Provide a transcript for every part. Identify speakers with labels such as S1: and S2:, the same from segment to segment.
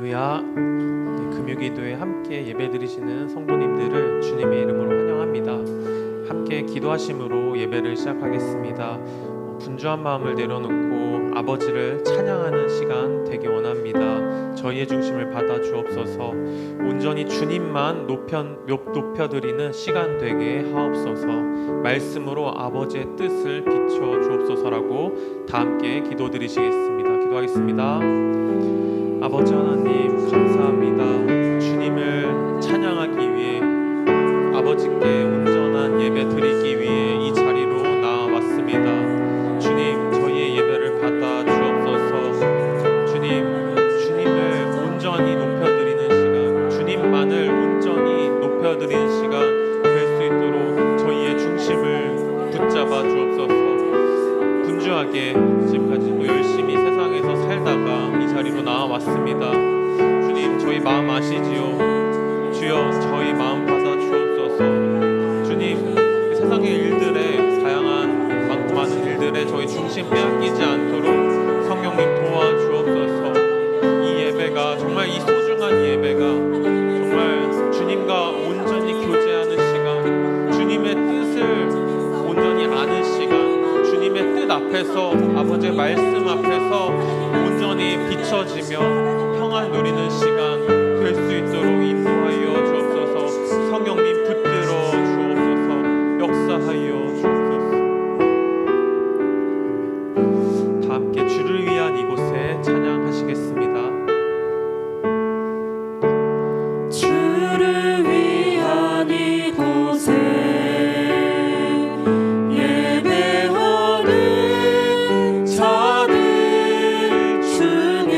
S1: 할렐루야. 금요기도에 함께 예배드리시는 성도님들을 주님의 이름으로 환영합니다. 함께 기도하심으로 예배를 시작하겠습니다. 분주한 마음을 내려놓고 아버지를 찬양하는 시간 되기 원합니다. 저희의 중심을 받아 주옵소서. 온전히 주님만 높여드리는 시간 되게 하옵소서. 말씀으로 아버지의 뜻을 비춰 주옵소서라고 다 함께 기도드리시겠습니다. 기도하겠습니다. 아버지 하나님 감사합니다. 주님을 찬양하기 위해 아버지께 온전한 예배 드리기 위해 이 자리로 나와왔습니다. 주님, 저희의 예배를 받아 주옵소서. 주님을 온전히 높여드리는 시간, 주님만을 온전히 높여드리는 시간 될 수 있도록 저희의 중심을 붙잡아 주옵소서. 분주하게 지금까지도 열심히 세상에서 살다가 이 자리로 나와왔습니다. 주님, 저희 마음 아시지요? 주여, 저희 마음 받아 주옵소서. 주님, 세상의 일들에 다양한 많고 많은 일들에 저희 중심 빼앗기지 않도록 성령님 도와주옵소서. 이 예배가 정말 이 소중한 예배가 정말 주님과 온전히 교제하는 시간, 주님의 뜻을 온전히 아는 시간, 주님의 뜻 앞에서 아버지의 말씀 앞에서 온전히 비춰지며 평안 누리는 시간 될 수 있도록 인도하여 주옵소서. 성령님 붙들어 주옵소서. 역사하여 주옵소서. 다 함께 주를 위한 이곳에 찬양하시겠습니다.
S2: 주를 위한 이곳에 예배하는 자들 중에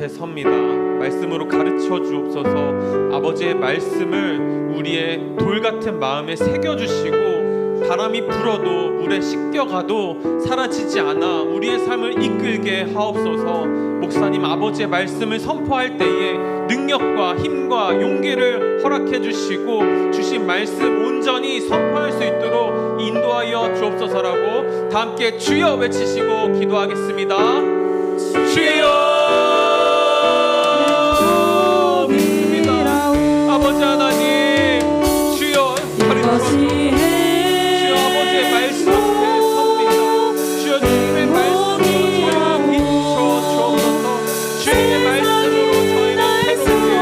S1: 앞에 섭니다. 말씀으로 가르쳐 주옵소서. 아버지의 말씀을 우리의 돌 같은 마음에 새겨주시고 바람이 불어도 물에 씻겨가도 사라지지 않아 우리의 삶을 이끌게 하옵소서. 목사님, 아버지의 말씀을 선포할 때에 능력과 힘과 용기를 허락해 주시고 주신 말씀 온전히 선포할 수 있도록 인도하여 주옵소서라고 다 함께 주여 외치시고 기도하겠습니다. 주여! 아버지 하나님, 주여 가르쳐주옵소서. 주여 아버지의 말씀 앞에 섭니다. 주여 주님의 말씀으로 저희를 비춰 주옵소서. 주님의 말씀으로 저희를 새롭게 하여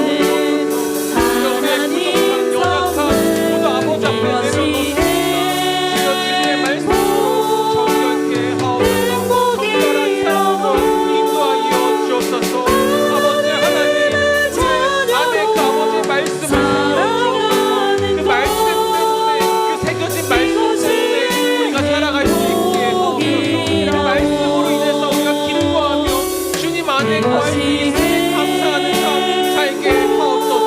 S1: 주옵소서. 주여 우리의 부족한 연약한 모두 아버지 앞에 내려놓습니다. 주여 주님의 말씀으로 정결케 하옵소서. 정결한 삶으로 인도하여 주옵소서. 아버지 하나님, 우리 안에 그 아버지의 말씀을 새겨주옵소서. 그 말씀 때문에, 그 새겨진 말씀 때문에 우리가 살아갈 수 있게 하옵소서. 그 말씀으로 인해서 우리가 기뻐하며 주님 안에 거할 수 있음에 감사하는 삶 살게 하옵소서.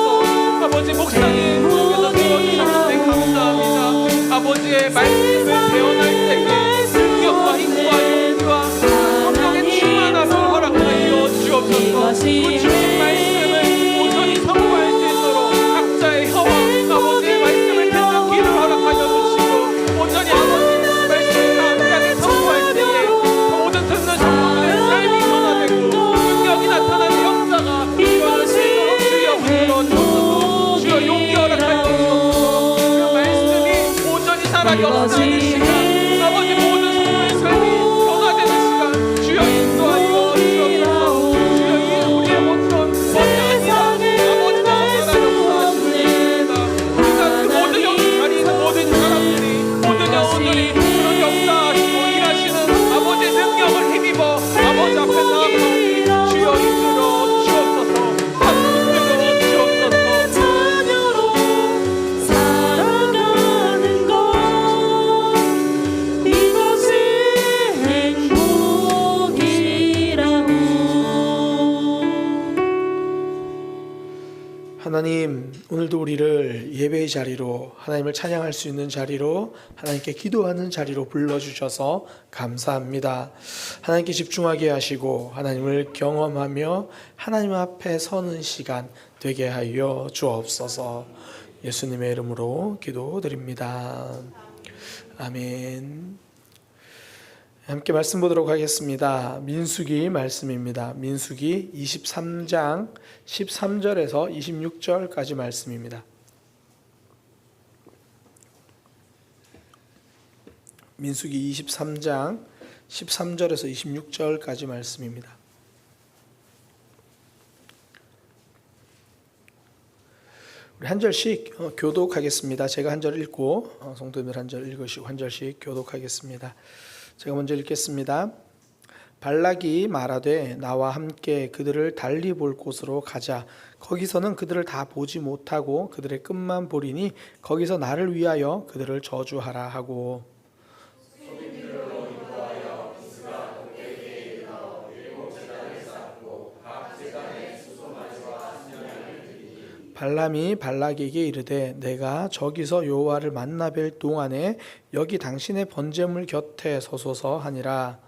S1: 아버지 목사님 주께서 세워주셨는데 감사합니다. 아버지의 말씀을 배워날 때에 능력과 힘과 용기와 성령의 충만함을 허락하여 주옵소서. 그 주신 말씀을 온전히 선포할 수 있도록 각자의 혀와 아버지의 말씀을 듣는 귀를 허락하여 주시고 온전히 아버지의 말씀을 강하게 선포할 때에 모든 듣는 성도들의 삶이 변화되고 능력이 나타나는 역사가 이루어질 수 있도록 주여 불러 주옵소서. 주여 용기 허락하여 주옵소서. 그 말씀이 온전히 살아 역사하는 시간, 아버지 모든 성도의 삶이 변화되는 시간 주여 인도하여 주옵소서. 주여 이 우리의 모든 것이 아니라 아버지께서 살아 역사하시는 우리가 그 모든 역사리 모든 사람들이 모든 영혼들이 그런 역사하시고 일하시는 아버지의 능력을 힘입어 아버지 앞에 나아가오니 주여 이끌어 주옵소서. 이끌어 주옵소서.
S2: 자녀로 살아가는 것 이것이 행복이라고.
S3: 하나님, 오늘도 우리를 예배의 자리로, 하나님을 찬양할 수 있는 자리로, 하나님께 기도하는 자리로 불러주셔서 감사합니다. 하나님께 집중하게 하시고 하나님을 경험하며 하나님 앞에 서는 시간 되게 하여 주옵소서. 예수님의 이름으로 기도드립니다. 아멘. 함께 말씀 보도록 하겠습니다. 민수기 말씀입니다. 민수기 23장 13절에서 26절까지 말씀입니다. 민수기 23장 13절에서 26절까지 말씀입니다. 우리 한 절씩 교독하겠습니다. 제가 한 절 읽고 성도님들 한 절 읽으시고 한 절씩 교독하겠습니다. 제가 먼저 읽겠습니다. 발락이 말하되 나와 함께 그들을 달리 볼 곳으로 가자. 거기서는 그들을 다 보지 못하고 그들의 끝만 보리니 거기서 나를 위하여 그들을 저주하라 하고 발람이 발락에게 이르되 내가 저기서 여호와를 만나 뵐 동안에 여기 당신의 번제물 곁에 서소서 하니라.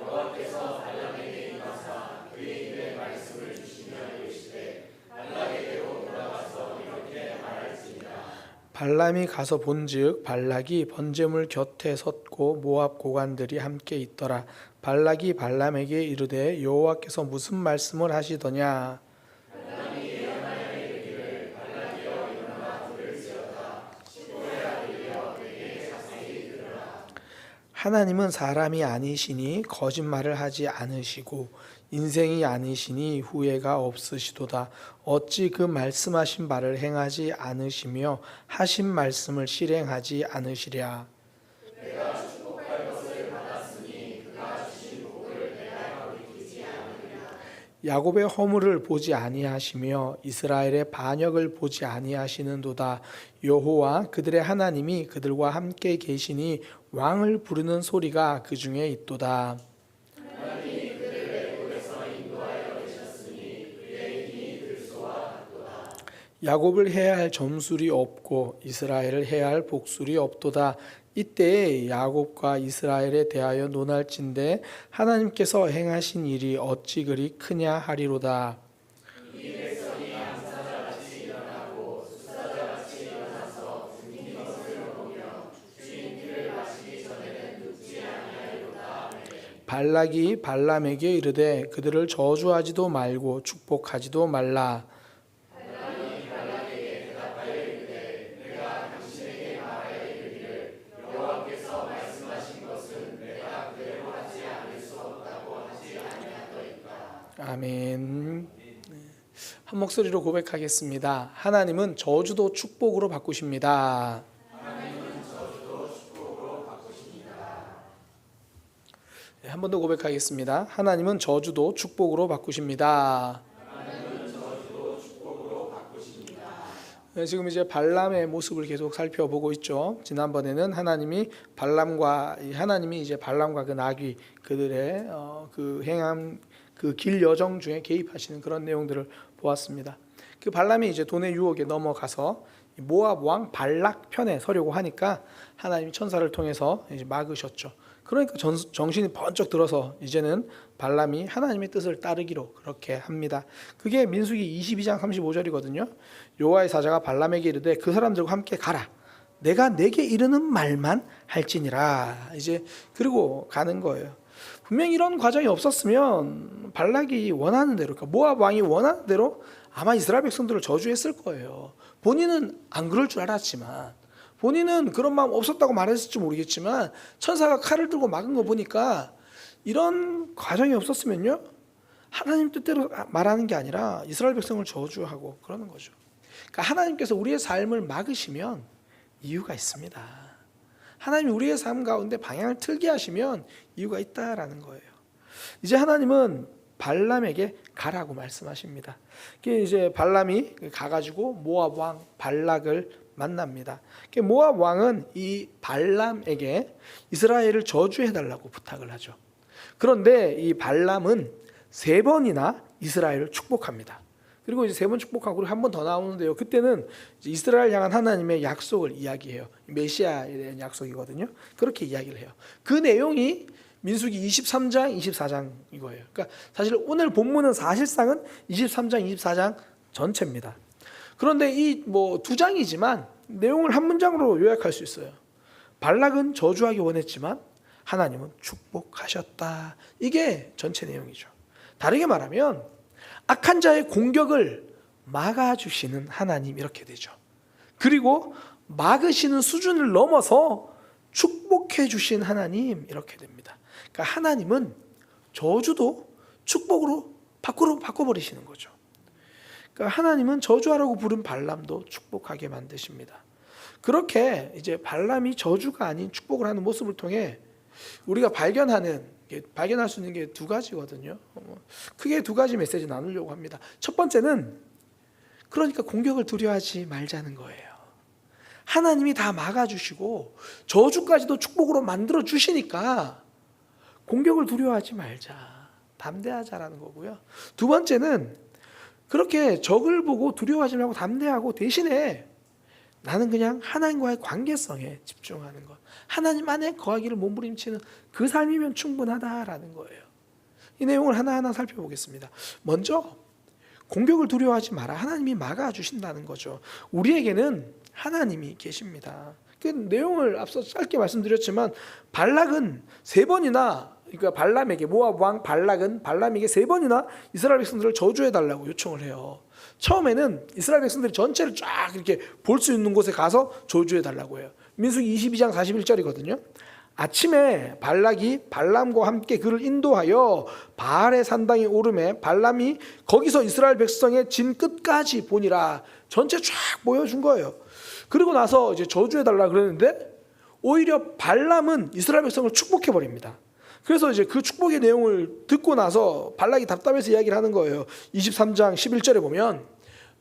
S3: 여호와께서 발람에게 임하사 그의 입에 말씀을 주시며 이르시되 발락에게로 돌아가서 이렇게 말할지니라. 발람이 가서 본즉 발락이 번제물 곁에 섰고 모압 고관들이 함께 있더라. 발락이 발람에게 이르되 여호와께서 무슨 말씀을 하시더냐. 하나님은 사람이 아니시니 거짓말을 하지 않으시고 인생이 아니시니 후회가 없으시도다. 어찌 그 말씀하신 바를 행하지 않으시며 하신 말씀을 실행하지 않으시랴. 내가 축복할 것을 받았으니 그가 주신 복을 내가 돌이키지 않으랴. 야곱의 허물을 보지 아니하시며 이스라엘의 반역을 보지 아니하시는도다. 여호와 그들의 하나님이 그들과 함께 계시니 왕을 부르는 소리가 그 중에 있도다. 하나님이 그들을 애굽에서 인도하여 내셨으니 야곱을 해야 할 점술이 없고 이스라엘을 해야 할 복술이 없도다. 이때 야곱과 이스라엘에 대하여 논할진대 하나님께서 행하신 일이 어찌 그리 크냐 하리로다. 발락이 발람에게 이르되 그들을 저주하지도 말고 축복하지도 말라. 아멘. 한 목소리로 고백하겠습니다. 하나님은 저주도 축복으로 바꾸십니다. 한 번 더 고백하겠습니다. 하나님은 저주도 축복으로 바꾸십니다. 지금 이제 발람의 모습을 계속 살펴보고 있죠. 지난번에는 하나님이 이제 발람과 그 나귀 그들의 그 행함 그 길 여정 중에 개입하시는 그런 내용들을 보았습니다. 그 발람이 이제 돈의 유혹에 넘어가서 모압 왕 발락 편에 서려고 하니까 하나님이 천사를 통해서 이제 막으셨죠. 그러니까 정신이 번쩍 들어서 이제는 발람이 하나님의 뜻을 따르기로 그렇게 합니다. 그게 민수기 22장 35절이거든요. 여호와의 사자가 발람에게 이르되 그 사람들과 함께 가라. 내가 내게 이르는 말만 할지니라. 이제 그리고 가는 거예요. 분명히 이런 과정이 없었으면 발락이 원하는 대로, 그러니까 모압 왕이 원하는 대로 아마 이스라엘 백성들을 저주했을 거예요. 본인은 안 그럴 줄 알았지만, 본인은 그런 마음 없었다고 말했을지 모르겠지만 천사가 칼을 들고 막은 거 보니까 이런 과정이 없었으면요, 하나님 뜻대로 말하는 게 아니라 이스라엘 백성을 저주하고 그러는 거죠. 그러니까 하나님께서 우리의 삶을 막으시면 이유가 있습니다. 하나님이 우리의 삶 가운데 방향을 틀게 하시면 이유가 있다라는 거예요. 이제 하나님은 발람에게 가라고 말씀하십니다. 이제 발람이 가가지고 모압 왕 발락을 만납니다. 모압 왕은 이 발람에게 이스라엘을 저주해달라고 부탁을 하죠. 그런데 이 발람은 3번이나 이스라엘을 축복합니다. 그리고 이제 3번 축복하고 한 번 더 나오는데요. 그때는 이스라엘 향한 하나님의 약속을 이야기해요. 메시아에 대한 약속이거든요. 그렇게 이야기를 해요. 그 내용이 민수기 23장, 24장 이거예요. 그러니까 사실 오늘 본문은 사실상은 23장, 24장 전체입니다. 그런데 이 뭐 2장이지만 내용을 한 문장으로 요약할 수 있어요. 발락은 저주하기 원했지만 하나님은 축복하셨다. 이게 전체 내용이죠. 다르게 말하면 악한 자의 공격을 막아주시는 하나님 이렇게 되죠. 그리고 막으시는 수준을 넘어서 축복해 주신 하나님 이렇게 됩니다. 그러니까 하나님은 저주도 축복으로 바꿔버리시는 거죠. 그러니까 하나님은 저주하라고 부른 발람도 축복하게 만드십니다. 그렇게 이제 발람이 저주가 아닌 축복을 하는 모습을 통해 우리가 발견할 수 있는 게 2가지거든요. 크게 2가지 메시지 나누려고 합니다. 첫 번째는 그러니까 공격을 두려워하지 말자는 거예요. 하나님이 다 막아주시고 저주까지도 축복으로 만들어 주시니까 공격을 두려워하지 말자, 담대하자라는 거고요. 2번째는 그렇게 적을 보고 두려워하지 말고 담대하고 대신에 나는 그냥 하나님과의 관계성에 집중하는 것, 하나님 안에 거하기를 몸부림치는 그 삶이면 충분하다라는 거예요. 이 내용을 하나하나 살펴보겠습니다. 먼저 공격을 두려워하지 마라. 하나님이 막아주신다는 거죠. 우리에게는 하나님이 계십니다. 그 내용을 앞서 짧게 말씀드렸지만 발락은 3번이나, 그러니까 발람에게, 모압 왕 발락은 발람에게 3번이나 이스라엘 백성들을 저주해달라고 요청을 해요. 처음에는 이스라엘 백성들이 전체를 쫙 이렇게 볼 수 있는 곳에 가서 저주해달라고 해요. 민수기 22장 41절이거든요. 아침에 발락이 발람과 함께 그를 인도하여 바알의 산당에 오르매 발람이 거기서 이스라엘 백성의 진 끝까지 보니라. 전체 쫙 보여준 거예요. 그리고 나서 이제 저주해달라 그랬는데 오히려 발람은 이스라엘 백성을 축복해버립니다. 그래서 이제 그 축복의 내용을 듣고 나서 발락이 답답해서 이야기를 하는 거예요. 23장 11절에 보면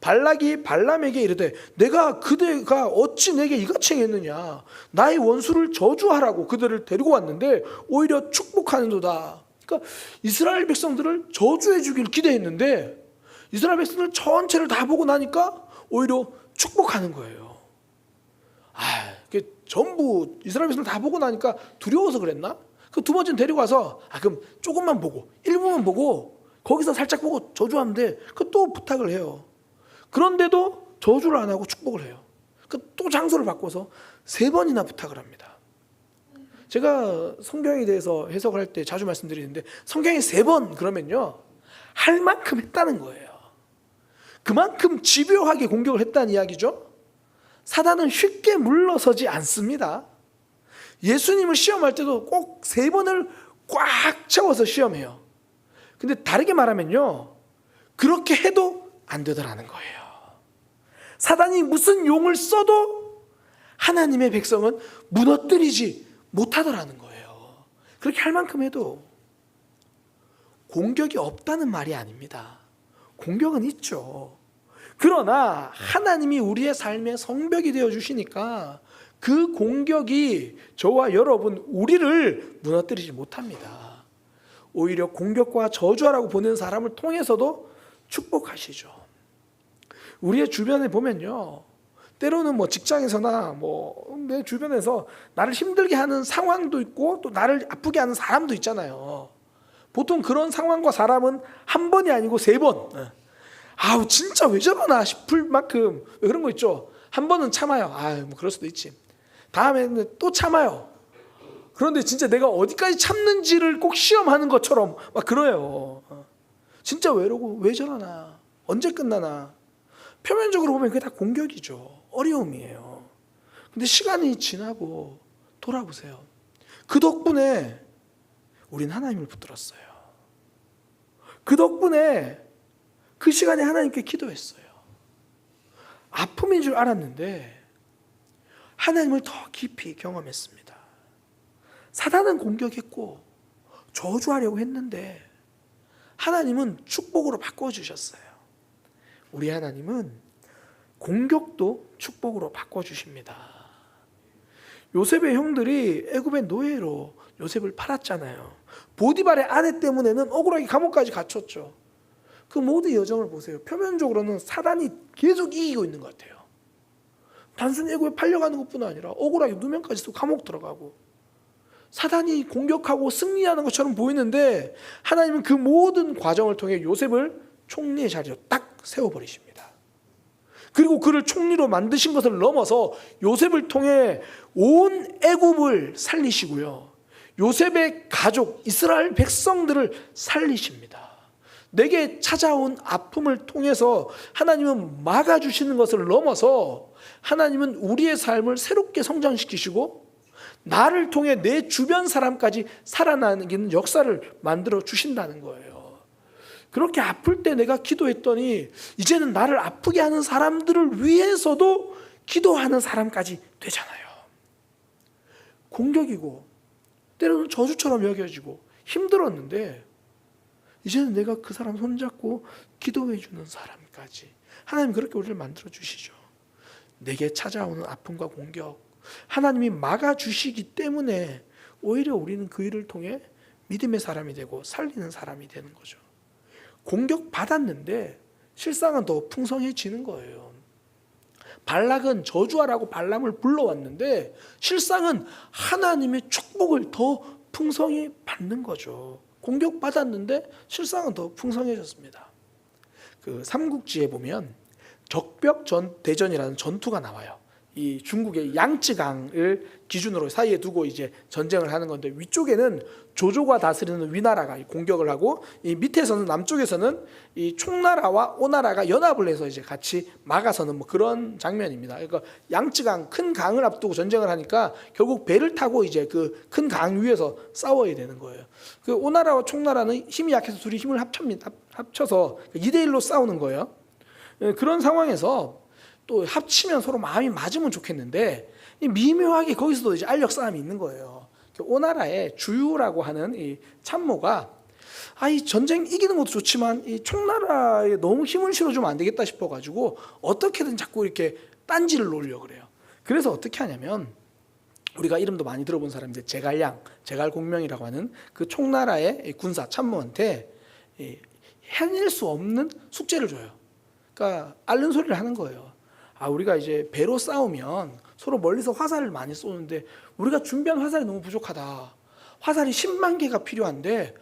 S3: 발락이 발람에게 이르되 내가 그대가 어찌 내게 이같이 행했느냐. 나의 원수를 저주하라고 그들을 데리고 왔는데 오히려 축복하는도다. 그러니까 이스라엘 백성들을 저주해 주길 기대했는데 이스라엘 백성들 전체를 다 보고 나니까 오히려 축복하는 거예요. 그게 전부 이스라엘 다 보고 나니까 두려워서 그랬나? 그 두 번째는 데리고 와서 그럼 조금만 보고 일부만 보고 거기서 살짝 보고 저주하면 돼. 그 또 부탁을 해요. 그런데도 저주를 안 하고 축복을 해요. 그 또 장소를 바꿔서 3번이나 부탁을 합니다. 제가 성경에 대해서 해석을 할 때 자주 말씀드리는데 성경에 3번 그러면요 할 만큼 했다는 거예요. 그만큼 집요하게 공격을 했다는 이야기죠. 사단은 쉽게 물러서지 않습니다. 예수님을 시험할 때도 꼭 3번을 꽉 채워서 시험해요. 근데 다르게 말하면요 그렇게 해도 안 되더라는 거예요. 사단이 무슨 용을 써도 하나님의 백성은 무너뜨리지 못하더라는 거예요. 그렇게 할 만큼 해도. 공격이 없다는 말이 아닙니다. 공격은 있죠. 그러나 하나님이 우리의 삶의 성벽이 되어 주시니까 그 공격이 저와 여러분 우리를 무너뜨리지 못합니다. 오히려 공격과 저주하라고 보는 사람을 통해서도 축복하시죠. 우리의 주변에 보면요 때로는 뭐 직장에서나 뭐 내 주변에서 나를 힘들게 하는 상황도 있고 또 나를 아프게 하는 사람도 있잖아요. 보통 그런 상황과 사람은 한 번이 아니고 3번. 진짜 왜 저러나 싶을 만큼 그런 거 있죠. 한 번은 참아요. 뭐 그럴 수도 있지. 다음에는 또 참아요. 그런데 진짜 내가 어디까지 참는지를 꼭 시험하는 것처럼 막 그래요. 진짜 왜 이러고 왜 저러나 언제 끝나나. 표면적으로 보면 그게 다 공격이죠. 어려움이에요. 근데 시간이 지나고 돌아보세요. 그 덕분에 우린 하나님을 붙들었어요. 그 덕분에 그 시간에 하나님께 기도했어요. 아픔인 줄 알았는데 하나님을 더 깊이 경험했습니다. 사단은 공격했고 저주하려고 했는데 하나님은 축복으로 바꿔주셨어요. 우리 하나님은 공격도 축복으로 바꿔주십니다. 요셉의 형들이 애굽의 노예로 요셉을 팔았잖아요. 보디발의 아내 때문에는 억울하게 감옥까지 갇혔죠. 그 모든 여정을 보세요. 표면적으로는 사단이 계속 이기고 있는 것 같아요. 단순히 애굽에 팔려가는 것뿐 아니라 억울하게 누명까지도 감옥 들어가고 사단이 공격하고 승리하는 것처럼 보이는데 하나님은 그 모든 과정을 통해 요셉을 총리의 자리로 딱 세워버리십니다. 그리고 그를 총리로 만드신 것을 넘어서 요셉을 통해 온 애굽을 살리시고요. 요셉의 가족 이스라엘 백성들을 살리십니다. 내게 찾아온 아픔을 통해서 하나님은 막아주시는 것을 넘어서 하나님은 우리의 삶을 새롭게 성장시키시고 나를 통해 내 주변 사람까지 살아나는 역사를 만들어 주신다는 거예요. 그렇게 아플 때 내가 기도했더니 이제는 나를 아프게 하는 사람들을 위해서도 기도하는 사람까지 되잖아요. 공격이고 때로는 저주처럼 여겨지고 힘들었는데 이제는 내가 그 사람 손잡고 기도해 주는 사람까지 하나님 그렇게 우리를 만들어 주시죠. 내게 찾아오는 아픔과 공격 하나님이 막아주시기 때문에 오히려 우리는 그 일을 통해 믿음의 사람이 되고 살리는 사람이 되는 거죠. 공격받았는데 실상은 더 풍성해지는 거예요. 발락은 저주하라고 발람을 불러왔는데 실상은 하나님의 축복을 더 풍성히 받는 거죠. 공격받았는데 실상은 더 풍성해졌습니다. 그 삼국지에 보면 적벽대전이라는 전투가 나와요. 이 중국의 양쯔강을 기준으로 사이에 두고 이제 전쟁을 하는 건데 위쪽에는 조조가 다스리는 위나라가 공격을 하고 이 밑에서는 남쪽에서는 이 총나라와 오나라가 연합을 해서 이제 같이 막아서는 뭐 그런 장면입니다. 그러니까 양쯔강 큰 강을 앞두고 전쟁을 하니까 결국 배를 타고 이제 그 큰 강 위에서 싸워야 되는 거예요. 그 오나라와 총나라는 힘이 약해서 둘이 힘을 합쳐서 2대1로 싸우는 거예요. 그런 상황에서 또 합치면 서로 마음이 맞으면 좋겠는데 미묘하게 거기서도 이제 알력 싸움이 있는 거예요. 오나라의 주유라고 하는 이 참모가 이 전쟁 이기는 것도 좋지만 이 총나라에 너무 힘을 실어주면 안 되겠다 싶어가지고 어떻게든 자꾸 이렇게 딴지를 놓으려고 그래요. 그래서 어떻게 하냐면 우리가 이름도 많이 들어본 사람인데 제갈공명이라고 하는 그 총나라의 군사 참모한테 해낼 수 없는 숙제를 줘요. 그러니까 앓는 소리를 하는 거예요. 우리가 이제 배로 싸우면 서로 멀리서 화살을 많이 쏘는데 우리가 준비한 화살이 너무 부족하다. 화살이 10만 개가 필요한데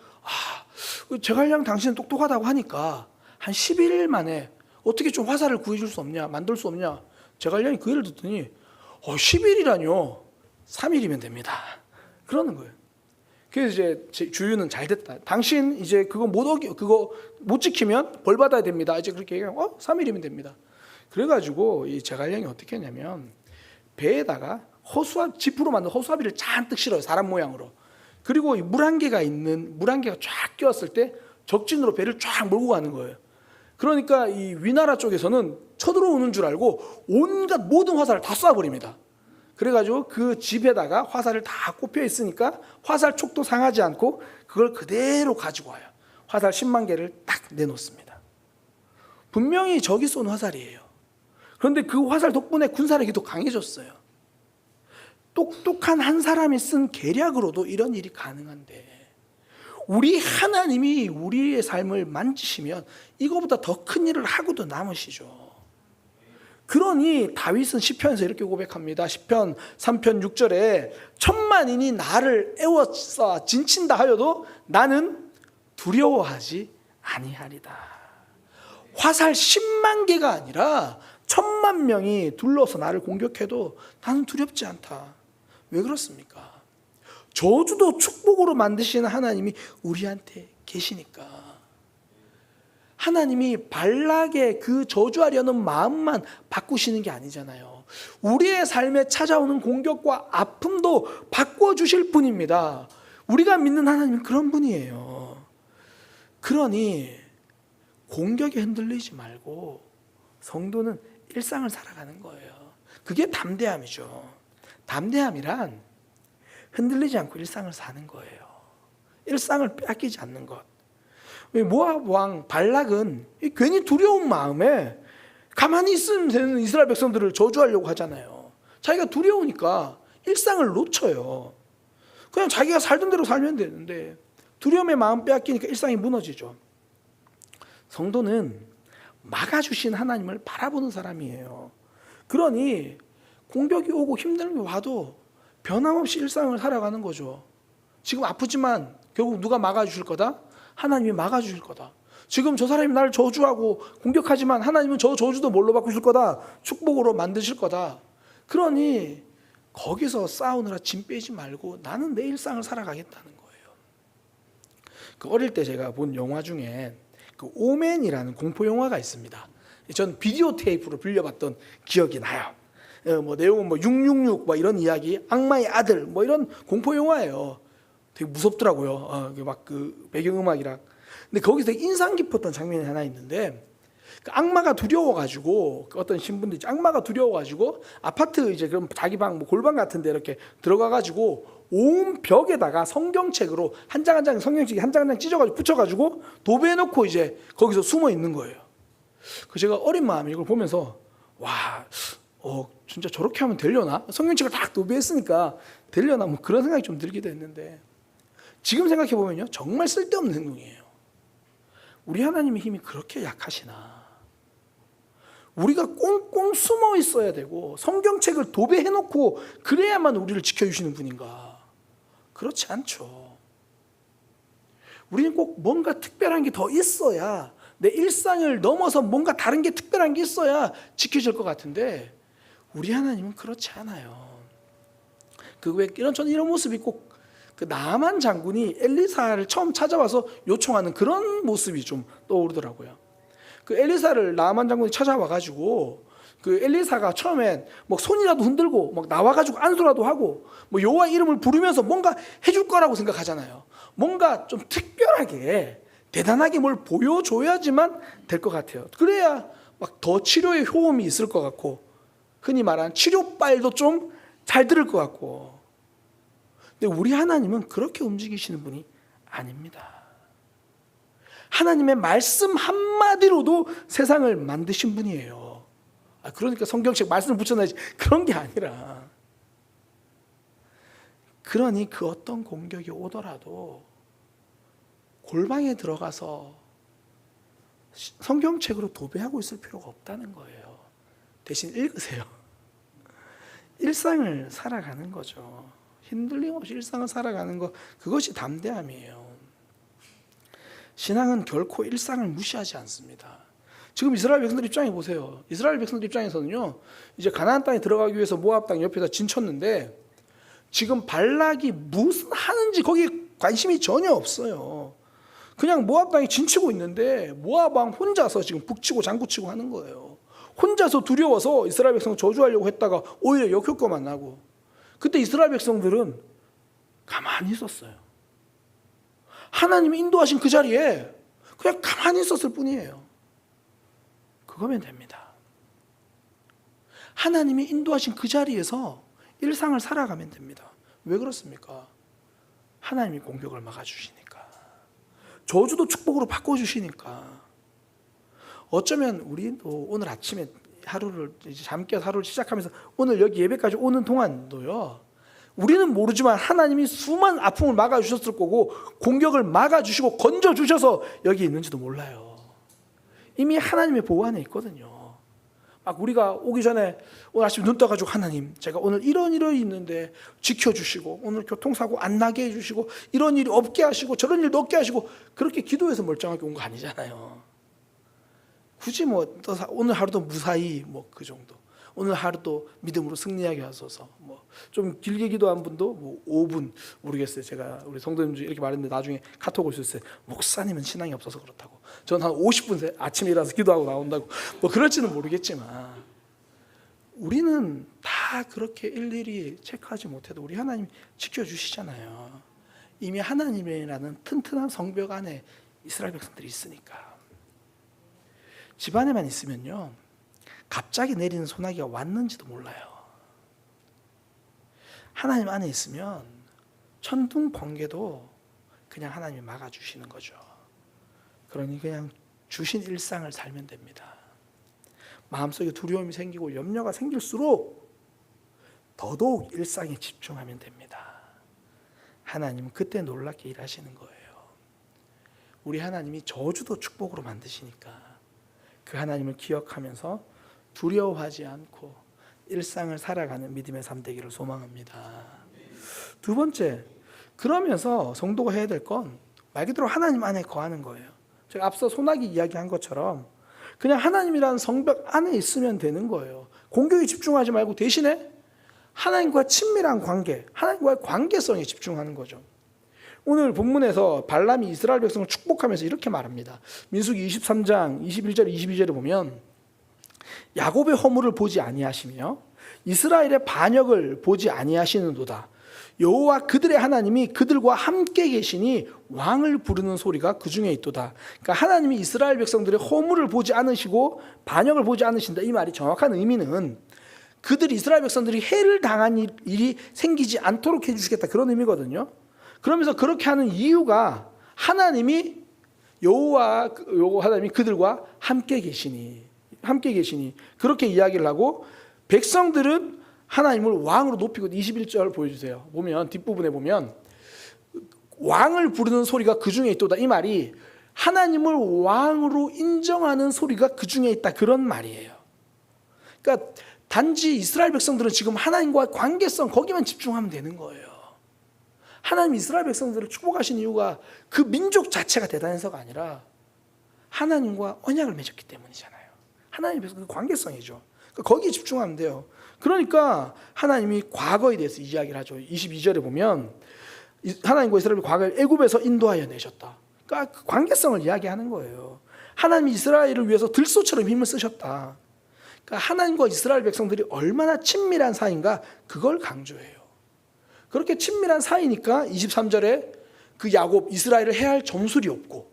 S3: 제갈량 당신은 똑똑하다고 하니까 한 11일 만에 어떻게 좀 화살을 구해줄 수 없냐, 만들 수 없냐. 제갈량이 그 일을 듣더니 10일이라뇨. 3일이면 됩니다. 그러는 거예요. 그래서 이제 주유는 잘 됐다. 당신 이제 그거 못 지키면 벌 받아야 됩니다. 이제 그렇게 얘기하면 3일이면 됩니다. 그래가지고 이 제갈량이 어떻게 했냐면 배에다가 지프로 만든 허수아비를 잔뜩 실어요. 사람 모양으로. 그리고 물안개가 쫙 끼었을 때 적진으로 배를 쫙 몰고 가는 거예요. 그러니까 이 위나라 쪽에서는 쳐들어오는 줄 알고 온갖 모든 화살을 다 쏴버립니다. 그래가지고 그 집에다가 화살을 다 꼽혀 있으니까 화살 촉도 상하지 않고 그걸 그대로 가지고 와요. 화살 10만 개를 딱 내놓습니다. 분명히 적이 쏜 화살이에요. 그런데 그 화살 덕분에 군사력이 더 강해졌어요. 똑똑한 한 사람이 쓴 계략으로도 이런 일이 가능한데 우리 하나님이 우리의 삶을 만지시면 이거보다 더 큰 일을 하고도 남으시죠. 그러니 다윗은 시편에서 이렇게 고백합니다. 시편 3편 6절에 천만인이 나를 애워싸 진친다 하여도 나는 두려워하지 아니하리다. 화살 10만 개가 아니라 1000만 명이 둘러서 나를 공격해도 나는 두렵지 않다. 왜 그렇습니까? 저주도 축복으로 만드시는 하나님이 우리한테 계시니까. 하나님이 발락의 그 저주하려는 마음만 바꾸시는 게 아니잖아요. 우리의 삶에 찾아오는 공격과 아픔도 바꿔주실 분입니다. 우리가 믿는 하나님은 그런 분이에요. 그러니 공격에 흔들리지 말고 성도는 일상을 살아가는 거예요. 그게 담대함이죠. 담대함이란 흔들리지 않고 일상을 사는 거예요. 일상을 빼앗기지 않는 것. 모압 왕 발락은 괜히 두려운 마음에 가만히 있으면 되는 이스라엘 백성들을 저주하려고 하잖아요. 자기가 두려우니까 일상을 놓쳐요. 그냥 자기가 살던 대로 살면 되는데 두려움의 마음 빼앗기니까 일상이 무너지죠. 성도는 막아주신 하나님을 바라보는 사람이에요. 그러니 공격이 오고 힘든 게 와도 변함없이 일상을 살아가는 거죠. 지금 아프지만 결국 누가 막아주실 거다? 하나님이 막아주실 거다. 지금 저 사람이 나를 저주하고 공격하지만 하나님은 저 저주도 뭘로 바꾸실 거다? 축복으로 만드실 거다. 그러니 거기서 싸우느라 짐 빼지 말고 나는 내 일상을 살아가겠다는 거예요. 그 어릴 때 제가 본 영화 중에 그 오맨이라는 공포 영화가 있습니다. 전 비디오 테이프로 빌려봤던 기억이 나요. 내용은 666 이런 이야기, 악마의 아들 이런 공포 영화예요. 되게 무섭더라고요. 막 그 배경음악이랑. 근데 거기서 인상 깊었던 장면이 하나 있는데 그 악마가 두려워가지고 어떤 신분들 악마가 두려워가지고 아파트 이제 그럼 자기 방 골방 같은데 이렇게 들어가가지고 온 벽에다가 성경책으로 한 장 한 장 성경책이 한 장 한 장 찢어가지고 붙여가지고 도배해놓고 이제 거기서 숨어 있는 거예요. 그 제가 어린 마음에 이걸 보면서 진짜 저렇게 하면 되려나? 성경책을 딱 도배했으니까 되려나? 그런 생각이 좀 들기도 했는데 지금 생각해 보면요 정말 쓸데없는 행동이에요. 우리 하나님의 힘이 그렇게 약하시나? 우리가 꽁꽁 숨어 있어야 되고 성경책을 도배해놓고 그래야만 우리를 지켜주시는 분인가? 그렇지 않죠. 우리는 꼭 뭔가 특별한 게 더 있어야 내 일상을 넘어서 뭔가 다른 게 특별한 게 있어야 지켜질 것 같은데 우리 하나님은 그렇지 않아요. 저는 이런 모습이 꼭 그 나만 장군이 엘리사를 처음 찾아와서 요청하는 그런 모습이 좀 떠오르더라고요. 그 엘리사를 나만 장군이 찾아와가지고 그 엘리사가 처음엔 손이라도 흔들고 나와가지고 안수라도 하고 여호와 이름을 부르면서 뭔가 해줄 거라고 생각하잖아요. 뭔가 좀 특별하게 대단하게 뭘 보여줘야지만 될 것 같아요. 그래야 더 치료의 효험이 있을 것 같고 흔히 말하는 치료빨도 좀 잘 들을 것 같고. 근데 우리 하나님은 그렇게 움직이시는 분이 아닙니다. 하나님의 말씀 한마디로도 세상을 만드신 분이에요. 그러니까 성경책 말씀을 붙여놔야지 그런 게 아니라 그러니 그 어떤 공격이 오더라도 골방에 들어가서 성경책으로 도배하고 있을 필요가 없다는 거예요. 대신 읽으세요. 일상을 살아가는 거죠. 흔들림 없이 일상을 살아가는 것, 그것이 담대함이에요. 신앙은 결코 일상을 무시하지 않습니다. 지금 이스라엘 백성들 입장에 보세요. 이스라엘 백성들 입장에서는요, 이제 가나안 땅에 들어가기 위해서 모압 땅 옆에다 진쳤는데 지금 발락이 무슨 하는지 거기에 관심이 전혀 없어요. 그냥 모압 땅에 진치고 있는데 모압 왕 혼자서 지금 북치고 장구치고 하는 거예요. 혼자서 두려워서 이스라엘 백성 저주하려고 했다가 오히려 역효과만 나고, 그때 이스라엘 백성들은 가만히 있었어요. 하나님이 인도하신 그 자리에 그냥 가만히 있었을 뿐이에요. 그거면 됩니다. 하나님이 인도하신 그 자리에서 일상을 살아가면 됩니다. 왜 그렇습니까? 하나님이 공격을 막아주시니까, 저주도 축복으로 바꿔주시니까. 어쩌면 우리도 오늘 아침에 하루를 이제 잠 깨서 하루를 시작하면서 오늘 여기 예배까지 오는 동안도요, 우리는 모르지만 하나님이 수많은 아픔을 막아주셨을 거고 공격을 막아주시고 건져주셔서 여기 있는지도 몰라요. 이미 하나님의 보호 안에 있거든요. 막 우리가 오기 전에 오늘 아침 눈 떠가지고 하나님, 제가 오늘 이런 일이 있는데 지켜주시고 오늘 교통사고 안 나게 해주시고 이런 일이 없게 하시고 저런 일도 없게 하시고, 그렇게 기도해서 멀쩡하게 온 거 아니잖아요. 굳이 뭐 오늘 하루도 무사히 뭐 그 정도, 오늘 하루도 믿음으로 승리하게 하소서, 뭐 좀 길게 기도한 분도 뭐 5분 모르겠어요. 제가 우리 성도님 중에 이렇게 말했는데 나중에 카톡 올 수 있어요. 목사님은 신앙이 없어서 그렇다고. 저는 한 50분 아침에 일어나서 기도하고 나온다고. 뭐 그럴지는 모르겠지만 우리는 다 그렇게 일일이 체크하지 못해도 우리 하나님 지켜주시잖아요. 이미 하나님이라는 튼튼한 성벽 안에 이스라엘 백성들이 있으니까. 집 안에만 있으면요, 갑자기 내리는 소나기가 왔는지도 몰라요. 하나님 안에 있으면 천둥 번개도 그냥 하나님이 막아주시는 거죠. 그러니 그냥 주신 일상을 살면 됩니다. 마음속에 두려움이 생기고 염려가 생길수록 더더욱 일상에 집중하면 됩니다. 하나님은 그때 놀랍게 일하시는 거예요. 우리 하나님이 저주도 축복으로 만드시니까 그 하나님을 기억하면서 두려워하지 않고 일상을 살아가는 믿음의 삶 되기를 소망합니다. 두 번째, 그러면서 성도가 해야 될 건 말 그대로 하나님 안에 거하는 거예요. 제가 앞서 소나기 이야기한 것처럼 그냥 하나님이라는 성벽 안에 있으면 되는 거예요. 공격에 집중하지 말고 대신에 하나님과 친밀한 관계, 하나님과의 관계성에 집중하는 거죠. 오늘 본문에서 발람이 이스라엘 백성을 축복하면서 이렇게 말합니다. 민수기 23장 21절 22절에 보면 야곱의 허물을 보지 아니하시며 이스라엘의 반역을 보지 아니하시는도다. 여호와 그들의 하나님이 그들과 함께 계시니 왕을 부르는 소리가 그 중에 있도다. 그러니까 하나님이 이스라엘 백성들의 허물을 보지 않으시고 반역을 보지 않으신다. 이 말이 정확한 의미는 그들 이스라엘 백성들이 해를 당한 일이 생기지 않도록 해주시겠다, 그런 의미거든요. 그러면서 그렇게 하는 이유가 하나님이 여호와 하나님이 그들과 함께 계시니 그렇게 이야기를 하고, 백성들은 하나님을 왕으로 높이고, 21절 보여주세요. 보면 뒷부분에 보면 왕을 부르는 소리가 그 중에 있도다. 이 말이 하나님을 왕으로 인정하는 소리가 그 중에 있다, 그런 말이에요. 그러니까 단지 이스라엘 백성들은 지금 하나님과의 관계성, 거기만 집중하면 되는 거예요. 하나님 이스라엘 백성들을 축복하신 이유가 그 민족 자체가 대단해서가 아니라 하나님과 언약을 맺었기 때문이잖아요. 하나님의 그 관계성이죠. 거기에 집중하면 돼요. 그러니까 하나님이 과거에 대해서 이야기를 하죠. 22절에 보면 하나님과 이스라엘이 과거에 애굽에서 인도하여 내셨다. 그러니까 그 관계성을 이야기하는 거예요. 하나님이 이스라엘을 위해서 들소처럼 힘을 쓰셨다. 그러니까 하나님과 이스라엘 백성들이 얼마나 친밀한 사이인가, 그걸 강조해요. 그렇게 친밀한 사이니까 23절에 그 야곱, 이스라엘을 해할 점술이 없고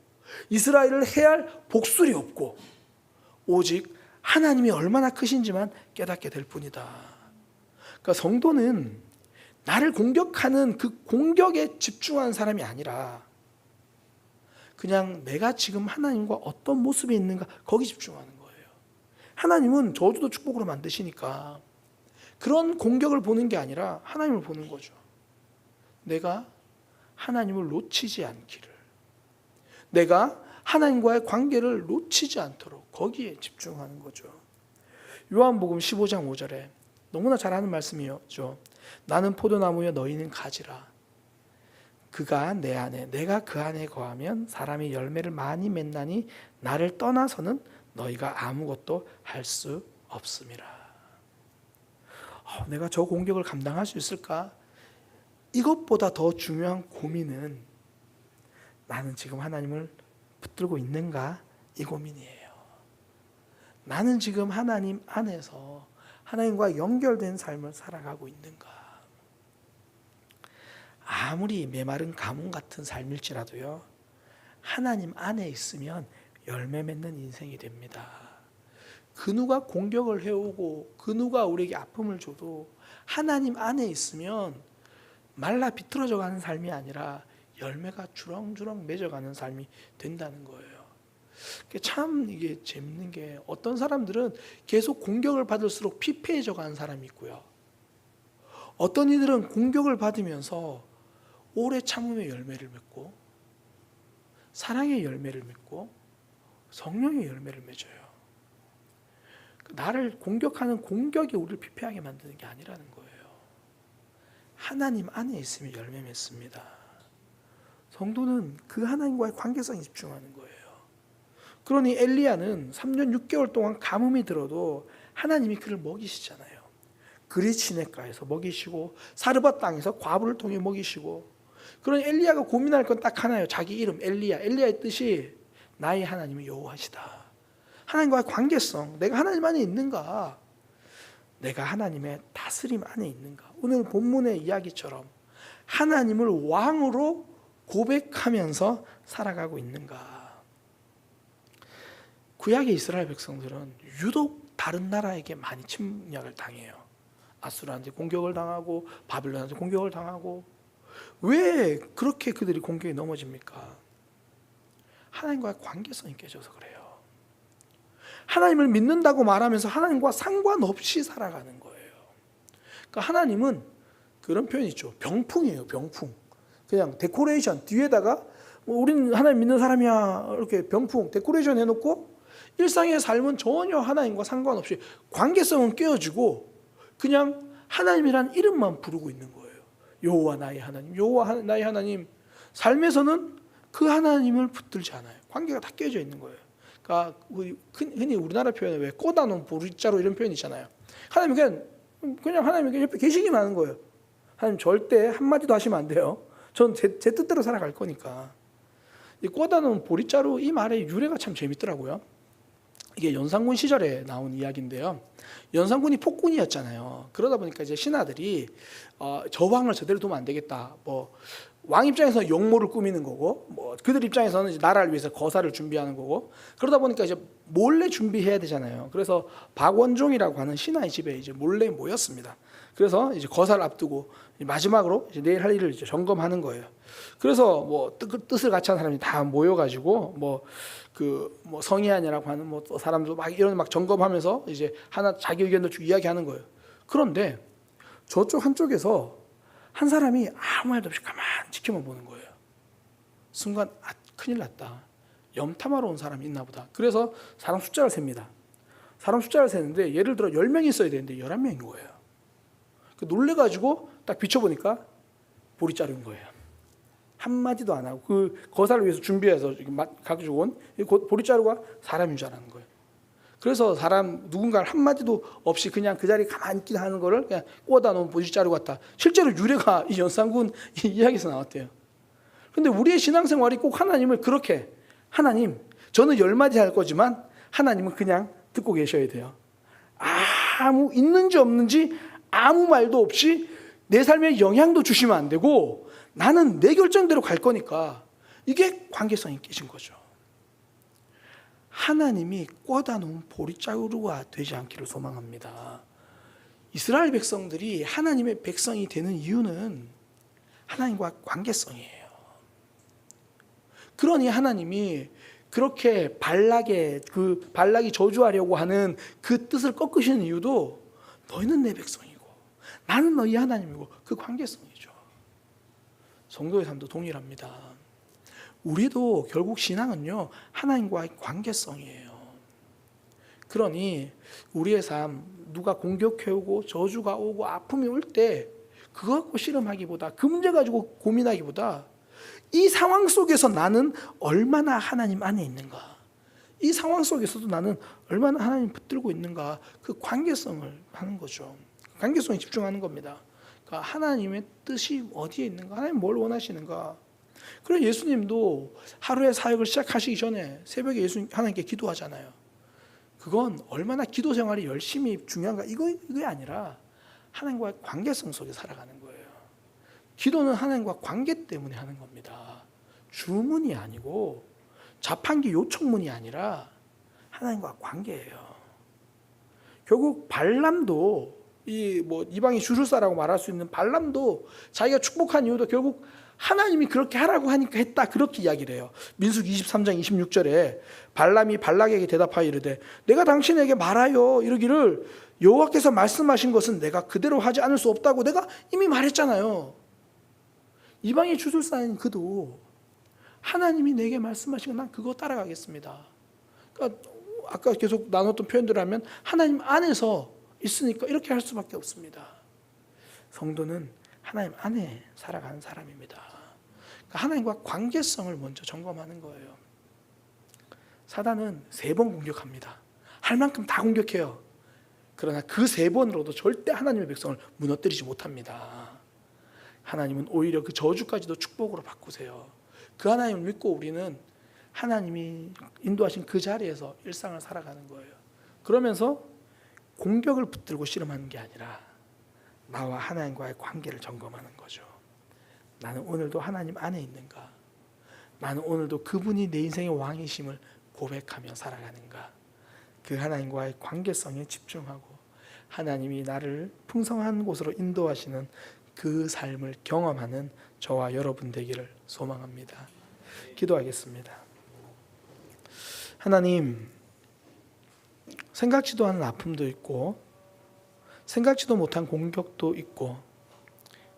S3: 이스라엘을 해할 복술이 없고 오직 하나님이 얼마나 크신지만 깨닫게 될 뿐이다. 그러니까 성도는 나를 공격하는 그 공격에 집중한 사람이 아니라 그냥 내가 지금 하나님과 어떤 모습에 있는가, 거기 집중하는 거예요. 하나님은 저주도 축복으로 만드시니까 그런 공격을 보는 게 아니라 하나님을 보는 거죠. 내가 하나님을 놓치지 않기를, 내가 하나님과의 관계를 놓치지 않도록 거기에 집중하는 거죠. 요한복음 15장 5절에 너무나 잘 아는 말씀이었죠. 나는 포도나무여 너희는 가지라. 그가 내 안에 내가 그 안에 거하면 사람이 열매를 많이 맺나니 나를 떠나서는 너희가 아무것도 할 수 없음이라. 내가 저 공격을 감당할 수 있을까? 이것보다 더 중요한 고민은 나는 지금 하나님을 붙들고 있는가? 이 고민이에요. 나는 지금 하나님 안에서 하나님과 연결된 삶을 살아가고 있는가? 아무리 메마른 가뭄 같은 삶일지라도요, 하나님 안에 있으면 열매 맺는 인생이 됩니다. 그 누가 공격을 해오고 그 누가 우리에게 아픔을 줘도 하나님 안에 있으면 말라 비틀어져 가는 삶이 아니라 열매가 주렁주렁 맺어가는 삶이 된다는 거예요. 참 이게 재밌는 게 어떤 사람들은 계속 공격을 받을수록 피폐해져 가는 사람이 있고요. 어떤 이들은 공격을 받으면서 오래 참음의 열매를 맺고 사랑의 열매를 맺고 성령의 열매를 맺어요. 나를 공격하는 공격이 우리를 피폐하게 만드는 게 아니라는 거예요. 하나님 안에 있으면 열매 맺습니다. 성도는 그 하나님과의 관계성에 집중하는 거예요. 그러니 엘리야는 3년 6개월 동안 가뭄이 들어도 하나님이 그를 먹이시잖아요. 그리치네가에서 먹이시고 사르밧 땅에서 과부를 통해 먹이시고, 그러니 엘리야가 고민할 건 딱 하나예요. 자기 이름 엘리야. 엘리야의 뜻이 나의 하나님이 여호와시다. 하나님과의 관계성, 내가 하나님 안에 있는가? 내가 하나님의 다스림 안에 있는가? 오늘 본문의 이야기처럼 하나님을 왕으로 고백하면서 살아가고 있는가? 구약의 이스라엘 백성들은 유독 다른 나라에게 많이 침략을 당해요. 아수르한테 공격을 당하고 바빌론한테 공격을 당하고. 왜 그렇게 그들이 공격에 넘어집니까? 하나님과의 관계성이 깨져서 그래요. 하나님을 믿는다고 말하면서 하나님과 상관없이 살아가는 거예요. 그러니까 하나님은 그런 표현이 있죠. 병풍이에요. 병풍. 그냥 데코레이션 뒤에다가 우리는 하나님 믿는 사람이야 이렇게 병풍 데코레이션 해놓고 일상의 삶은 전혀 하나님과 상관없이 관계성은 깨어지고 그냥 하나님이란 이름만 부르고 있는 거예요. 여호와 나의 하나님, 여호와 나의 하나님. 삶에서는 그 하나님을 붙들지 않아요. 관계가 다 깨져 있는 거예요. 그러니까 흔히 우리나라 표현에 왜 꽂아놓은 보리자루 이런 표현 있잖아요. 하나님 그냥 하나님 옆에 계시기만 하는 거예요. 하나님 절대 한마디도 하시면 안 돼요. 전 제 뜻대로 살아갈 거니까. 이 꽂아놓은 보리자루 이 말의 유래가 참 재밌더라고요. 이게 연산군 시절에 나온 이야기인데요. 연산군이 폭군이었잖아요. 그러다 보니까 이제 신하들이 저 왕을 제대로 두면 안 되겠다. 왕 입장에서 용모를 꾸미는 거고, 그들 입장에서는 이제 나라를 위해서 거사를 준비하는 거고, 그러다 보니까 이제 몰래 준비해야 되잖아요. 그래서 박원종이라고 하는 신하의 집에 이제 몰래 모였습니다. 그래서 이제 거사를 앞두고 마지막으로 이제 내일 할 일을 이제 점검하는 거예요. 그래서 뜻을 같이 한 사람이 다 모여가지고 성의안이라고 하는 사람들 막 점검하면서 이제 하나 자기 의견도 쭉 이야기하는 거예요. 그런데 저쪽 한쪽에서 한 사람이 아무 말도 없이 가만히 지켜만 보는 거예요. 순간 큰일 났다. 염탐하러 온 사람이 있나 보다. 그래서 사람 숫자를 셉니다. 사람 숫자를 세는데 예를 들어 10명이 있어야 되는데 11명인 거예요. 놀래가지고 딱 비춰보니까 보리자루인 거예요. 한마디도 안 하고 그 거사를 위해서 준비해서 가지고 온 보리자루가 사람인 줄 알았는 거예요. 그래서 누군가를 한마디도 없이 그냥 그 자리에 가만히 있긴 하는 거를 그냥 꽂아 놓은 보리자루 같다. 실제로 유래가 이 연산군 이야기에서 나왔대요. 근데 우리의 신앙생활이 꼭 하나님을 그렇게, 하나님 저는 10마디 할 거지만 하나님은 그냥 듣고 계셔야 돼요. 아무 있는지 없는지 아무 말도 없이 내 삶에 영향도 주시면 안 되고 나는 내 결정대로 갈 거니까. 이게 관계성이 깨진 거죠. 하나님이 꽂아 놓은 보리자루가 되지 않기를 소망합니다. 이스라엘 백성들이 하나님의 백성이 되는 이유는 하나님과 관계성이에요. 그러니 하나님이 그렇게 발락이 저주하려고 하는 그 뜻을 꺾으시는 이유도 너희는 내 백성이고 나는 너희 하나님이고 그 관계성이죠. 성도의 삶도 동일합니다. 우리도 결국 신앙은요 하나님과의 관계성이에요. 그러니 우리의 삶, 누가 공격해오고 저주가 오고 아픔이 올 때 그거 갖고 씨름하기보다, 그 문제 가지고 고민하기보다 이 상황 속에서 나는 얼마나 하나님 안에 있는가, 이 상황 속에서도 나는 얼마나 하나님 붙들고 있는가, 그 관계성을 하는 거죠. 관계성에 집중하는 겁니다. 그러니까 하나님의 뜻이 어디에 있는가, 하나님 뭘 원하시는가. 그래서 예수님도 하루의 사역을 시작하시기 전에 새벽에 하나님께 기도하잖아요. 그건 얼마나 기도 생활이 열심히 중요한가, 이게 아니라 하나님과의 관계성 속에 살아가는 거예요. 기도는 하나님과 관계 때문에 하는 겁니다. 주문이 아니고 자판기 요청문이 아니라 하나님과 관계예요. 결국 발람도 이방인 주술사라고 말할 수 있는 발람도 자기가 축복한 이유도 결국 하나님이 그렇게 하라고 하니까 했다, 그렇게 이야기를 해요. 민수기 23장 26절에 발람이 발락에게 대답하여 이르되 내가 당신에게 말하여 이르기를 여호와께서 말씀하신 것은 내가 그대로 하지 않을 수 없다고 내가 이미 말했잖아요. 이방인 주술사인 그도 하나님이 내게 말씀하신 건 난 그거 따라가겠습니다. 그러니까 아까 계속 나눴던 표현들 하면 하나님 안에서 있으니까 이렇게 할 수밖에 없습니다. 성도는 하나님 안에 살아가는 사람입니다. 그러니까 하나님과 관계성을 먼저 점검하는 거예요. 사단은 3번 공격합니다. 할 만큼 다 공격해요. 그러나 그 3번으로도 절대 하나님의 백성을 무너뜨리지 못합니다. 하나님은 오히려 그 저주까지도 축복으로 바꾸세요. 그 하나님을 믿고 우리는 하나님이 인도하신 그 자리에서 일상을 살아가는 거예요. 그러면서 공격을 붙들고 씨름하는 게 아니라 나와 하나님과의 관계를 점검하는 거죠. 나는 오늘도 하나님 안에 있는가? 나는 오늘도 그분이 내 인생의 왕이심을 고백하며 살아가는가? 그 하나님과의 관계성에 집중하고 하나님이 나를 풍성한 곳으로 인도하시는 그 삶을 경험하는 저와 여러분 되기를 소망합니다. 기도하겠습니다. 하나님, 생각지도 않은 아픔도 있고 생각지도 못한 공격도 있고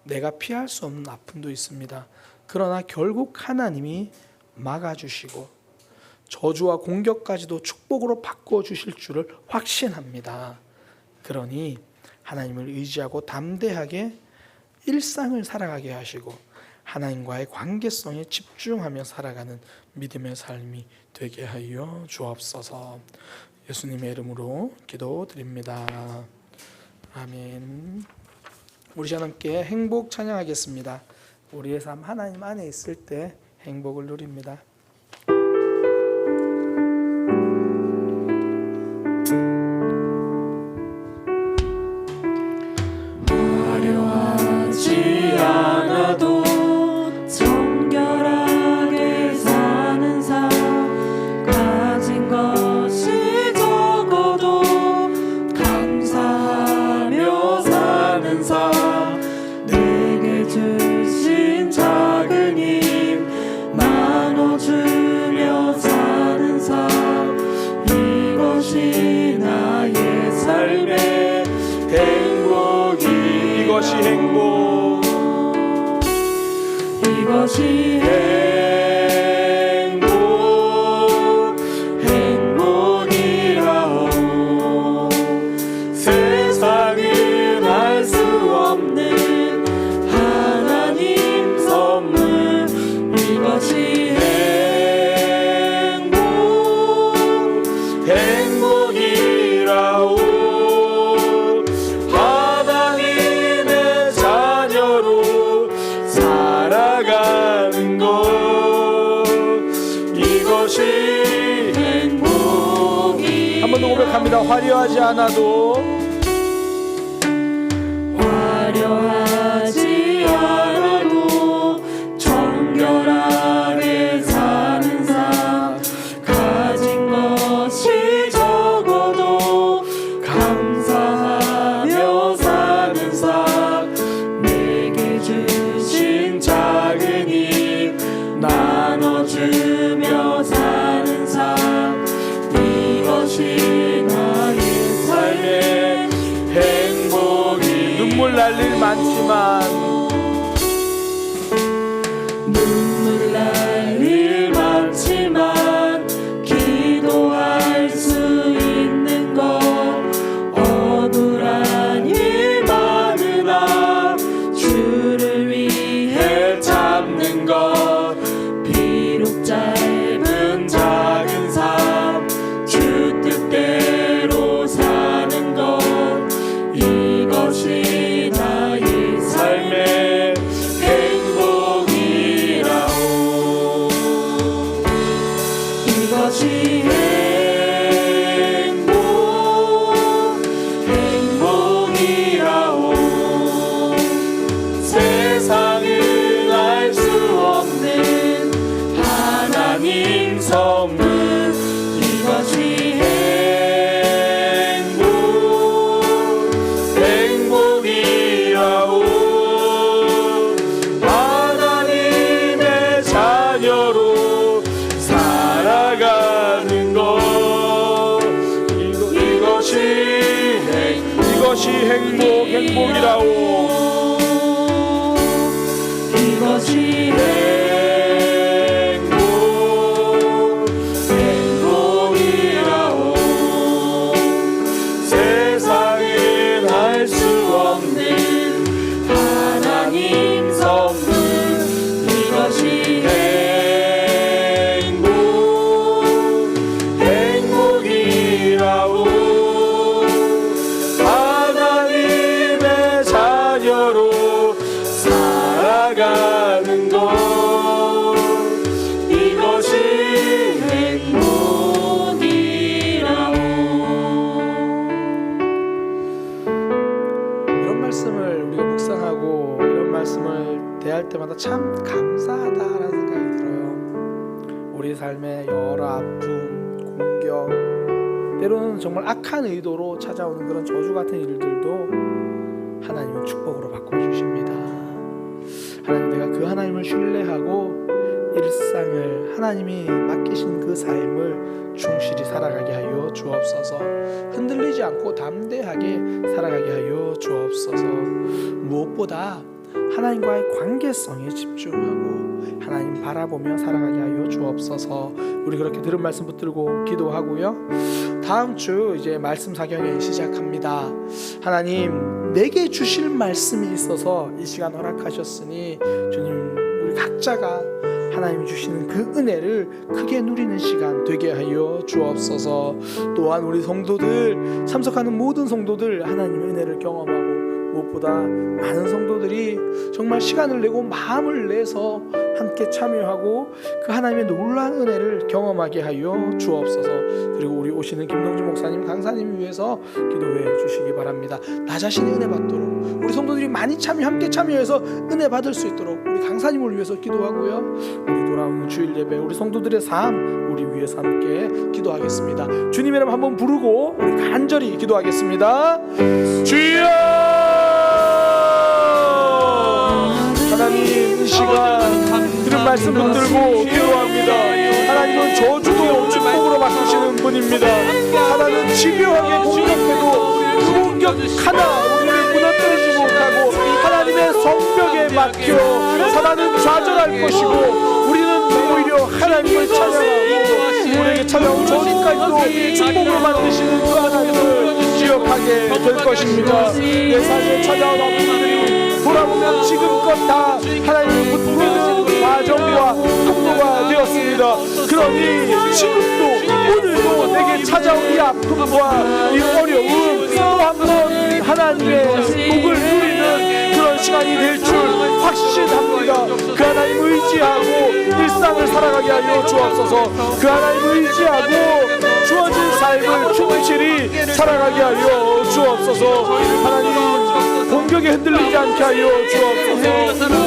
S3: 내가 피할 수 없는 아픔도 있습니다. 그러나 결국 하나님이 막아주시고 저주와 공격까지도 축복으로 바꿔주실 줄을 확신합니다. 그러니 하나님을 의지하고 담대하게 일상을 살아가게 하시고 하나님과의 관계성에 집중하며 살아가는 믿음의 삶이 되게 하여 주옵소서. 예수님의 이름으로 기도드립니다. 아멘. 우리 함께 행복 찬양하겠습니다. 우리의 삶 하나님 안에 있을 때 행복을 누립니다.
S2: 화려하지 않아도 정결하게 사는 삶, 가진 것이 적어도 감사하며 사는 삶, 내게 주신 작은 힘 나눠주며 사는 삶, 이것이 나의 삶의 행복이,
S1: 이것이 행복,
S2: 이것이 행복이라오. 세상은 알 수 없는 하나님 선물, 이것이 행복이라오. 하나님의 자녀로 살아가는 것, 이것이 행복이.
S3: 한 번 더 고백합니다. 화려하지 않아도
S2: 화려하지 않아도 정결하게 사는 삶, 가진 것이 적어도 감사하며 사는 삶, 내게 주신 작은 힘 나눠주며 사는 삶, 이것이 나의 삶의 행복이.
S3: 눈물 날 일 많지만
S2: 눈물 날 일 많지만 기도할 수 있는
S3: 이것이 행복이라오.
S2: 이것이 행복이라오. 세상엔 할 수 없는 하나님 선물. 이것이 행복이라오. 하나님의 자녀로 살아가는 것. 이것이 행복이라오.
S3: 이런 말씀을 우리가 묵상하고 이런 말씀을 대할 때마다 참 감사하다라는 생각이 들어요. 우리 삶의 여러 아픔, 공격, 때로는 정말 악한 의도로 찾아오는 그런 저주 같은 일들도 하나님은 축복으로 바꿔주십니다. 하나님, 내가 그 하나님을 신뢰하고 일상을 하나님이 맡기신 그 삶을 충실히 살아가게 하여 주옵소서. 흔들리지 않고 담대하게 살아가게 하여 주옵소서. 무엇보다 하나님과의 관계성에 집중하고 하나님 바라보며 살아가게 하여 주옵소서. 우리 그렇게 들은 말씀 붙들고 기도하고요. 다음 주 이제 말씀 사경에 시작합니다. 하나님, 내게 주실 말씀이 있어서 이 시간 허락하셨으니 주님, 우리 각자가 하나님이 주시는 그 은혜를 크게 누리는 시간 되게 하여 주옵소서. 또한 우리 성도들, 참석하는 모든 성도들 하나님의 은혜를 경험하고 무엇보다 많은 성도들이 정말 시간을 내고 마음을 내서 함께 참여하고 그 하나님의 놀라운 은혜를 경험하게 하여 주옵소서. 그리고 우리 오시는 김동준 목사님, 강사님 위해서 기도해 주시기 바랍니다. 나 자신이 은혜 받도록 우리 성도들이 많이 함께 참여해서 은혜 받을 수 있도록 우리 강사님을 위해서 기도하고요. 우리 돌아오는 주일 예배, 우리 성도들의 삶 우리 위해서 함께 기도하겠습니다. 주님의 이름 한번 부르고 우리 간절히 기도하겠습니다. 주여! 하나님, 이 시간 들은 말씀 붙들고 기도합니다. 하나님은 저주도 축복으로 바꾸시는 분입니다. 하나님, 집요하게 공격해도 그 공격 하나 우리를 무너뜨리지 못하고 하나님의 성벽에 맡겨 사단은 좌절할 것이고 우리는 오히려 하나님을 찬양하고 우리에게 찾아온 저주까지도 축복으로 만드시는 그 하나님을 기억하게 될 것입니다. 내 삶에 찾아온 아픔들이 돌아보면 지금껏 다 하나님을 붙드는 과정과 통로가 되었습니다. 그러니 지금도 오늘도 내게 찾아온 이 아픔과 이 어려움 또 한 번 하나님의 복을 누리는 그런 시간이 될 줄 확신합니다. 그 하나님 의지하고 일상을 살아가게 하여 주옵소서. 그 하나님 의지하고 주어진 삶을 충실히 살아가게 하여 주옵소서. 하나님, 공격에 흔들리지 않게 하여 주옵소서.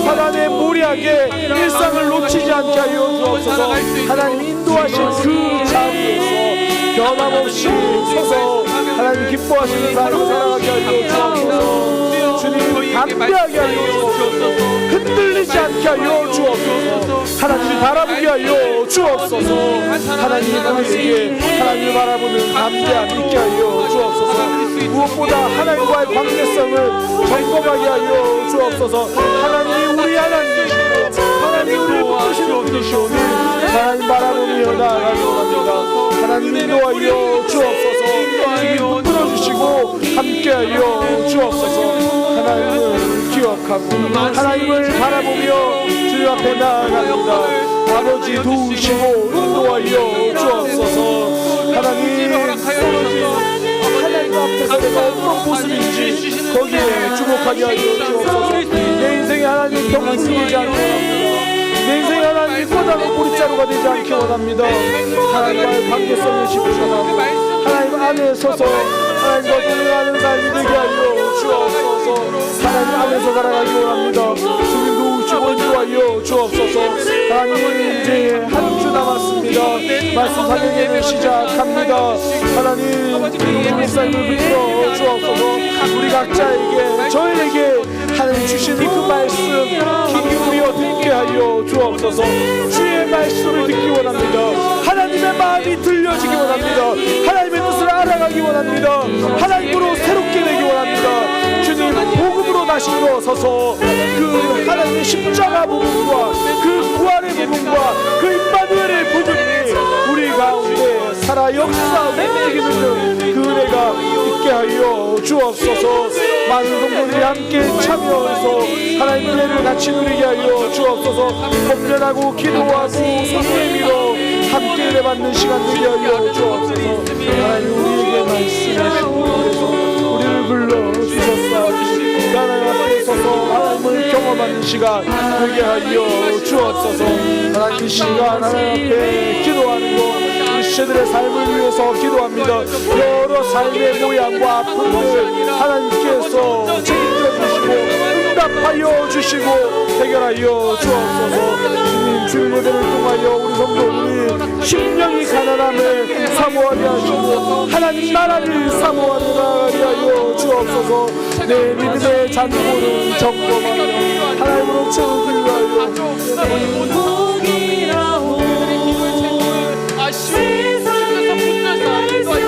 S3: 사단의 무리하게 일상을 놓치지 않게 하여 주옵소서. 하나님 인도하신 그 자리에서 변함없이 서서 하나님 기뻐하시는 삶을 살아가게 하여 주옵소서. 주님, 담대하게 하여 주옵소서. 흔들리지 않게 하여 주옵소서. 하나님을 바라보게 하여 주옵소서. 하나님 우리에게 하나님을 바라보는 담대함 있게 하여 주옵소서. 무엇보다 하나님과의 관계성을 점검하게 하여 주옵소서. 하나님이 우리 하나님이시고 하나님 우리를 붙드시는 분이시오니 하나님 바라보며 나아가기 원합니다. 하나님 인도하여 주옵소서. 주님 붙들어주시고 함께하여 주옵소서. 하나님을 기억하고 하나님을 바라보며 주님 앞에 나아갑니다. 아버지 도우시고 인도하여 주옵소서. 하나님 앞에서 내가 어떤 모습인지 거기에 주목하게 하여 주옵소서. 내 인생에 하나님 병풍이 되지 않게 원합니다. 내 인생에 하나님 꼬다고 보릿자루가 되지 않게 원합니다. 하나님과의 관계성을 집중하고 하나님 안에 서서 하나님과 동행하는 삶이 되게 하여 주옵소서. 하나님 안에서 살아가기 원합니다. 주님 도우시고 인도하여 주옵소서. 하나님 이제 한 주 남았습니다. 말씀 사경회를 시작합니다. 하나님 목사님을 붙들어 주옵소서. 우리 각자에게 저희에게 하나님 주시는 그 말씀 귀 기울여 듣게 하여 주옵소서. 주의 말씀을 듣기 원합니다. 하나님
S2: 하나님의 마음이 들려지기 원합니다. 하나님의 뜻을 알아가기 원합니다. 하나님으로 새롭게 되기 원합니다. 주님 복음으로 다시 일어서서 그 하나님의 십자가 부분과 그 부활의 부분과 그 임마누엘의 부분이 우리 가운데 살아 역사하고 움직이는 그 은혜가 있게 하여 주옵소서. 많은 성도들이 함께 참여해서 하나님의 은혜를 같이 누리게 하여 주옵소서. 권면하고 기도하고 손을 밀어 함께 은혜 받는 시간 되게 하여 주옵소서. 하나님 우리에게 말씀하시고 우리를 불러주셨사오니 하나님 앞에 서서 하나님을 경험하는 시간 되게 하여 주옵소서. 하나님 이 시간 하나님 앞에 기도하는 것 우리 시체들의 삶을 위해서 기도합니다. 여러 삶의 모양과 아픔을 하나님께서 책임져 주시고 응답하여 주시고 해결하여 주옵소서. 주님 주일 예배를 통하여 우리 성도들이 심령이 가난함을 사모하게 하시고 하나님 나라를 사모하게 하여 주옵소서. 내 믿음의 잔고를 점검하여 하나님으로 채우기 위하여
S1: 세상에서 붙들사 인도하여